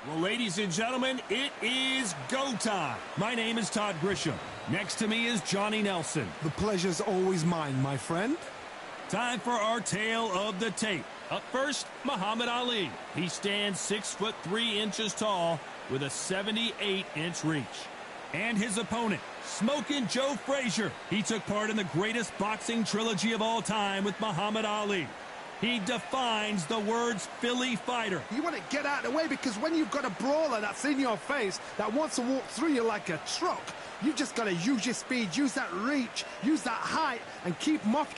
Well, ladies and gentlemen, it is go time. My name is Todd Grisham. Next to me is Johnny Nelson. The pleasure's always mine, my friend. Time for our tale of the tape. Up first, Muhammad Ali. He stands 6'3" tall with a 78-inch reach. And his opponent, Smokin' Joe Frazier. He took part in the greatest boxing trilogy of all time with Muhammad Ali. He defines the words Philly fighter. You want to get out of the way because when you've got a brawler that's in your face that wants to walk through you like a truck, you've just got to use your speed, use that reach, use that height, and keep him off.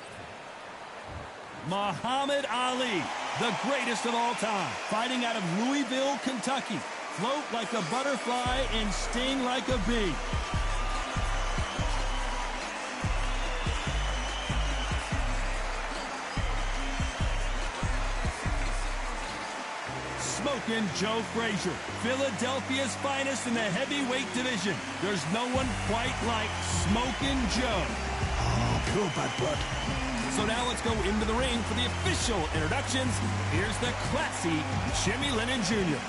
Muhammad Ali, the greatest of all time, fighting out of Louisville, Kentucky. Float like a butterfly and sting like a bee. Smokin' Joe Frazier, Philadelphia's finest in the heavyweight division. There's no one quite like Smokin' Joe. Oh, pure bad blood. So now let's go into the ring for the official introductions. Here's the classy Jimmy Lennon Jr.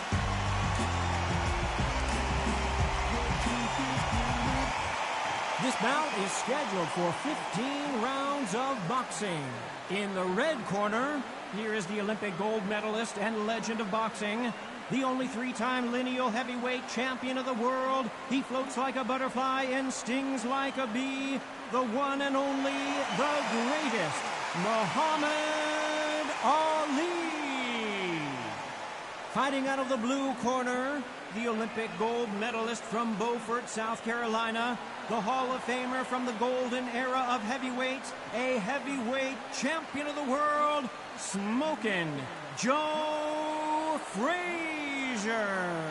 This bout is scheduled for 15 rounds of boxing. In the red corner, here is the Olympic gold medalist and legend of boxing, the only three-time lineal heavyweight champion of the world. He floats like a butterfly and stings like a bee. The one and only, the greatest, Muhammad Ali. Fighting out of the blue corner, the Olympic gold medalist from Beaufort, South Carolina, the Hall of Famer from the golden era of heavyweights, a heavyweight champion of the world, Smokin' Joe Frazier.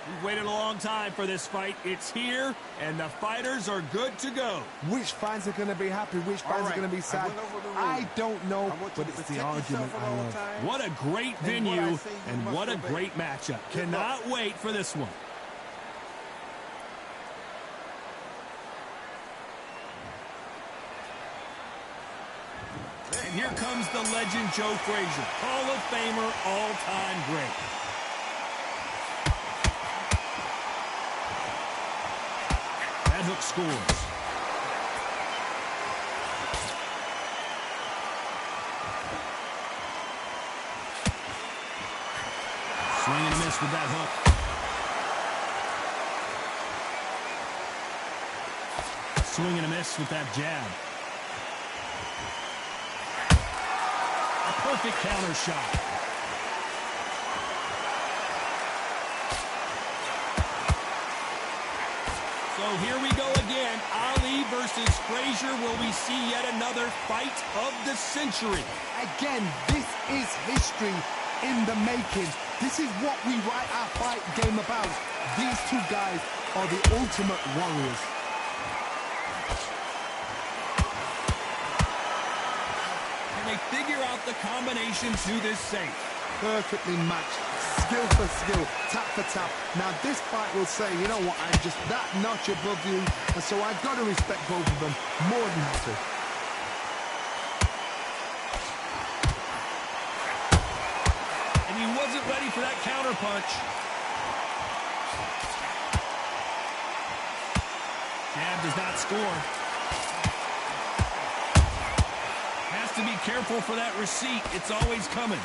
We've waited a long time for this fight. It's here, and the fighters are good to go. Which fans are going to be happy? Which fans are going to be sad? I don't know, but it's the argument I love. What a great venue, and what a great matchup. Cannot wait for this one. And here comes the legend Joe Frazier, Hall of Famer, all-time great. That hook scores. Swing and a miss with that hook. Swing and a miss with that jab. Perfect counter shot. So here we go again. Ali versus Frazier. Will we see yet another fight of the century? Again, this is history in the making. This is what we write our fight game about. These two guys are the ultimate warriors. They figure out the combination to this safe. Perfectly matched, skill for skill, tap for tap. Now this fight will say, you know what, I'm just that notch above you, and so I've got to respect both of them more than happy. And he wasn't ready for that counter punch. Jab does not score. To be careful for that receipt. It's always coming.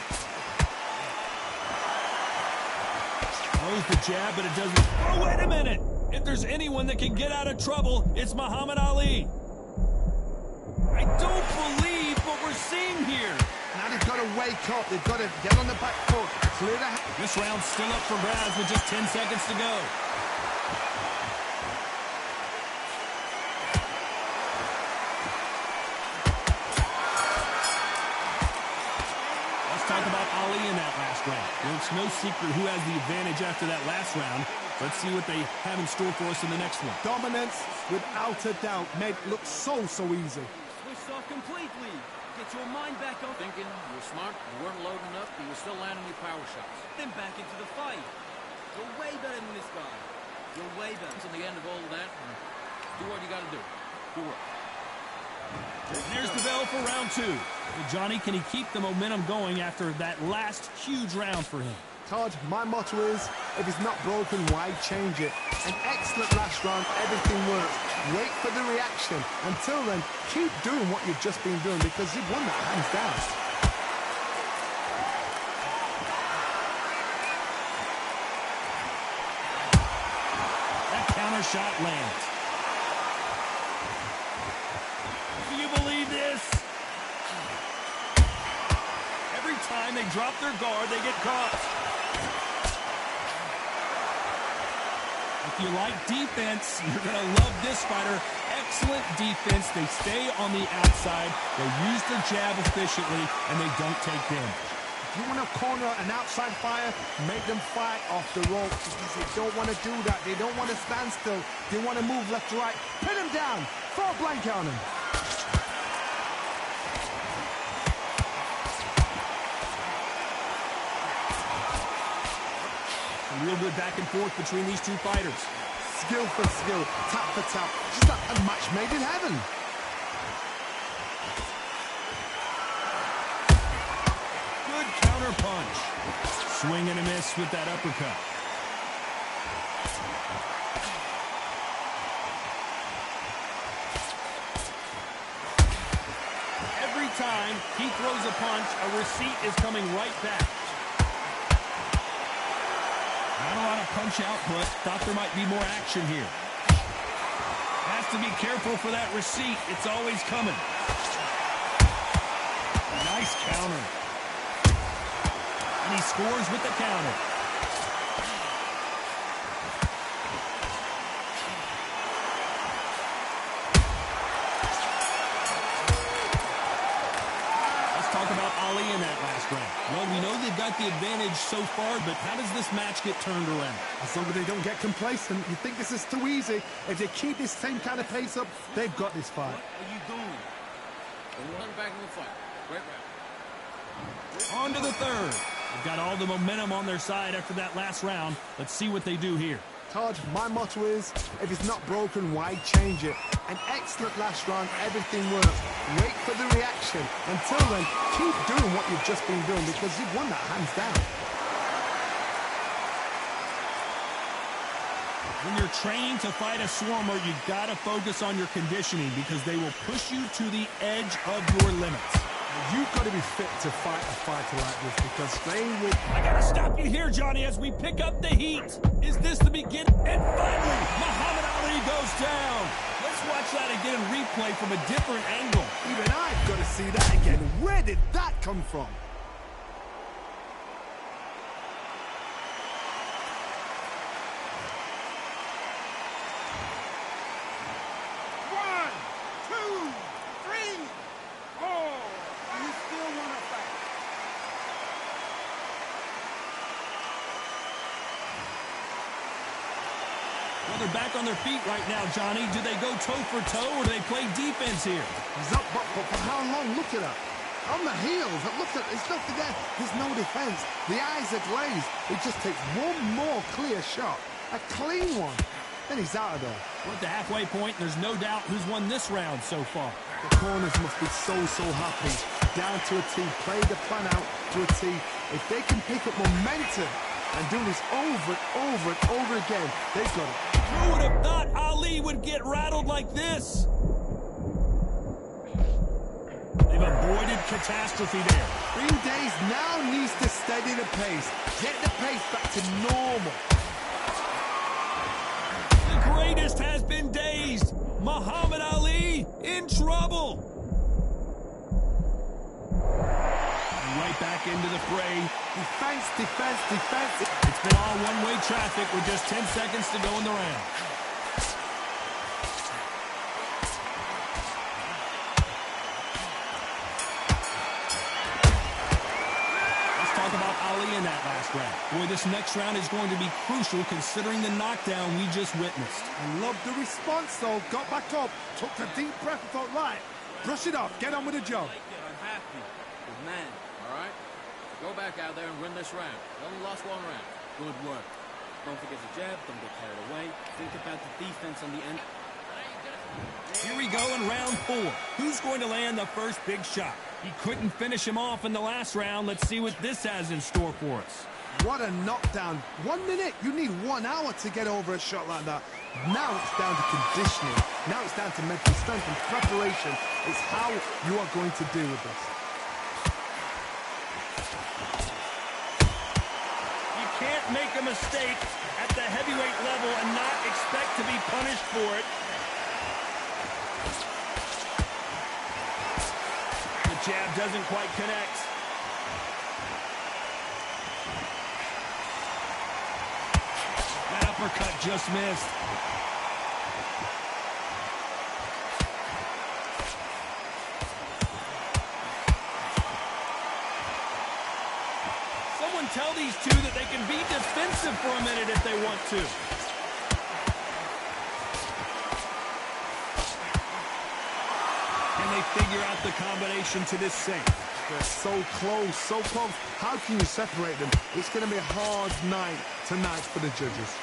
Throws the jab, but it doesn't. Oh, wait a minute. If there's anyone that can get out of trouble, it's Muhammad Ali. I don't believe what we're seeing here. Now they've got to wake up. They've got to get on the back foot. Clear the This round's still up for grabs with just 10 seconds to go. Talk about Ali in that last round. Well, it's no secret who has the advantage after that last round. Let's see what they have in store for us in the next one. Dominance, without a doubt, made it look so easy. Switched off completely. Get your mind back on. Thinking you're smart, you weren't loading up, but you're still landing your power shots. Then back into the fight. You're way better than this guy. You're way better. In the end of all of that, do what you got to do. Good work. And there's the bell for round two. Well, Johnny, can he keep the momentum going after that last huge round for him? Todd, my motto is, if it's not broken, why change it? An excellent last round, everything works. Wait for the reaction. Until then, keep doing what you've just been doing because you've won that hands down. That counter shot lands. Do you believe this? Every time they drop their guard, they get caught. If you like defense, you're going to love this fighter. Excellent defense. They stay on the outside. They use their jab efficiently, and they don't take damage. If you want to corner an outside fighter, make them fight off the ropes because they don't want to do that. They don't want to stand still. They want to move left to right. Pin them down. Throw a blanket on them. Real good back and forth between these two fighters. Skill for skill, tap for tap. Just like a match made in heaven. Good counter punch. Swing and a miss with that uppercut. Every time he throws a punch, a receipt is coming right back. Not a lot of punch output. Thought there might be more action here. Has to be careful for that receipt. It's always coming. Nice counter. And he scores with the counter. Let's talk about Ali in that last round. Well, we know they've got the advantage so far, but how does this match get turned around? As long as they don't get complacent, you think this is too easy. If they keep this same kind of pace up, they've got this fight. What are you doing? They're running back in the fight. Great round. On to the third. They've got all the momentum on their side after that last round. Let's see what they do here. Todd, my motto is, if it's not broken, why change it? An excellent last round, everything works. Wait for the reaction. Until then, keep doing what you've just been doing because you've won that hands down. When you're trained to fight a swarmer, you've got to focus on your conditioning because they will push you to the edge of your limits. You've got to be fit to fight a fighter like this because they will... I got to stop you here, Johnny, as we pick up the heat. Is this the beginning? And finally, Muhammad Ali goes down. Let's watch that again in replay from a different angle. Even I've got to see that again. Where did that come from? Well, they're back on their feet right now, Johnny. Do they go toe for toe or do they play defense here? He's up, but for how long? Look at that. On the heels. Look at there's nothing there. There's no defense. The eyes are glazed. It just takes one more clear shot. A clean one. Then he's out of there. We're at the halfway point. There's no doubt who's won this round so far. The corners must be so happy. Down to a T. Play the plan out to a T. If they can pick up momentum and do this over and over and over again, they've got it. Who would have thought Ali would get rattled like this? They've avoided catastrophe there. Green Days now needs to steady the pace. Get the pace back to normal. The greatest has been dazed. Muhammad Ali in trouble. Right back into the fray. Defense, defense, defense. It's been all one-way traffic with just 10 seconds to go in the round. Let's talk about Ali in that last round. Boy, this next round is going to be crucial considering the knockdown we just witnessed. I love the response, though. Got back up, took a deep breath and thought, right, brush it off, get on with the job. I'm happy. Good man. All right? Go back out there and win this round. You only lost one round. Good work. Don't forget the jab. Don't get carried away. Think about the defense on the end. Here we go in round 4. Who's going to land the first big shot? He couldn't finish him off in the last round. Let's see what this has in store for us. What a knockdown. 1 minute, you need 1 hour to get over a shot like that. Now it's down to conditioning. Now it's down to mental strength and preparation. It's how you are going to deal with this. You can't make a mistake at the heavyweight level and not expect to be punished for it. The jab doesn't quite connect. That uppercut just missed. Someone tell these two that they can be defensive for a minute if they want to. Can they figure out the combination to this safe? They're so close, so close. How can you separate them? It's going to be a hard night tonight for the judges.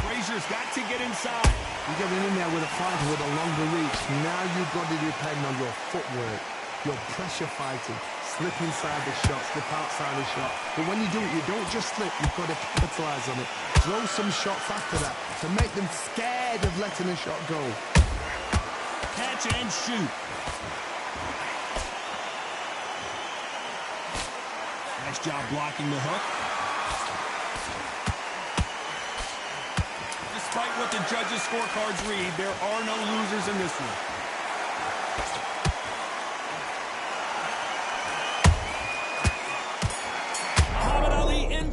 Frazier's got to get inside. You're getting in there with a fighter with a longer reach. Now you've got to depend on your footwork, your pressure fighting. Slip inside the shot, slip outside the shot. But when you do it, you don't just slip, you've got to capitalize on it. Throw some shots after that to make them scared of letting a shot go. Catch and shoot. Nice job blocking the hook. Despite what the judges' scorecards read, there are no losers in this one.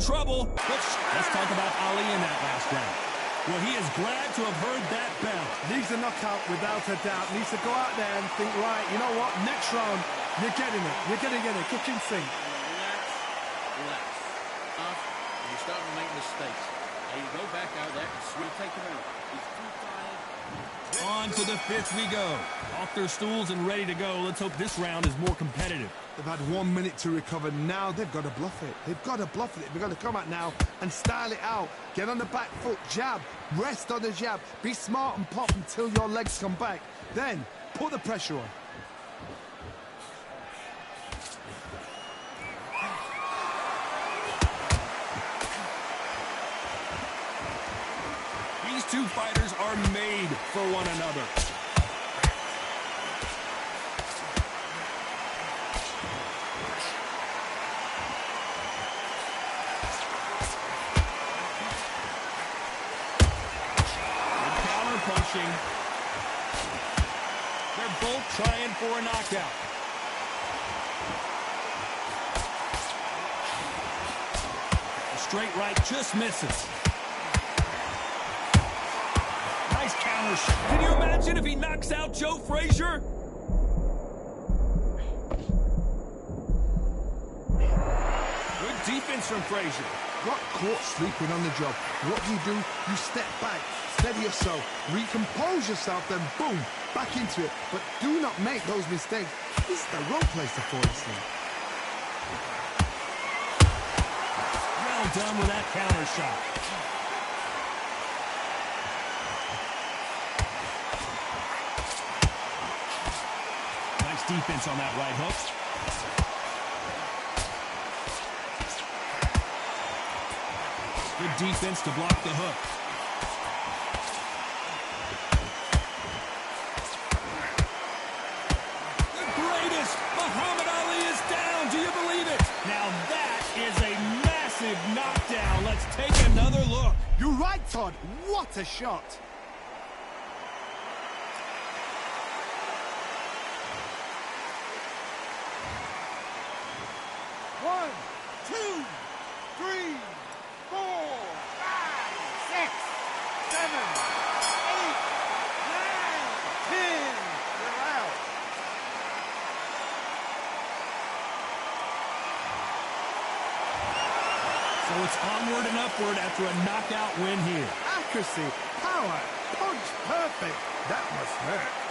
Trouble. Let's talk about Ali in that last round. Well, he is glad to have heard that bell. Needs a knockout without a doubt. Needs to go out there and think, right, you know what, next round, you're getting it. You're going to get it. Kitchen sink. Relax. You're starting to make mistakes. Now you go back out there and sweet take him out. He's too tired. On to the 5th we go. Off their stools and ready to go. Let's hope this round is more competitive. They've had 1 minute to recover. Now they've got to bluff it. They've got to bluff it. They've got to come out now and style it out. Get on the back foot, jab, rest on the jab. Be smart and pop until your legs come back. Then put the pressure on. These two fighters are made for one another. They're both trying for a knockout. A straight right just misses. Nice counter shot. Can you imagine if he knocks out Joe Frazier? Good defense from Frazier. Got caught sleeping on the job. What do? You step back, steady yourself, recompose yourself, then boom, back into it. But do not make those mistakes. This is the wrong place to fall asleep. Well done with that counter shot. Nice defense on that right hook. Good defense to block the hook. The greatest! Muhammad Ali is down! Do you believe it? Now that is a massive knockdown. Let's take another look. You're right, Todd. What a shot. One, two, three. 4, 5, 6, 7, 8, 9, 10. You're out. So it's onward and upward after a knockout win here. Accuracy, power, punch, perfect. That must hurt.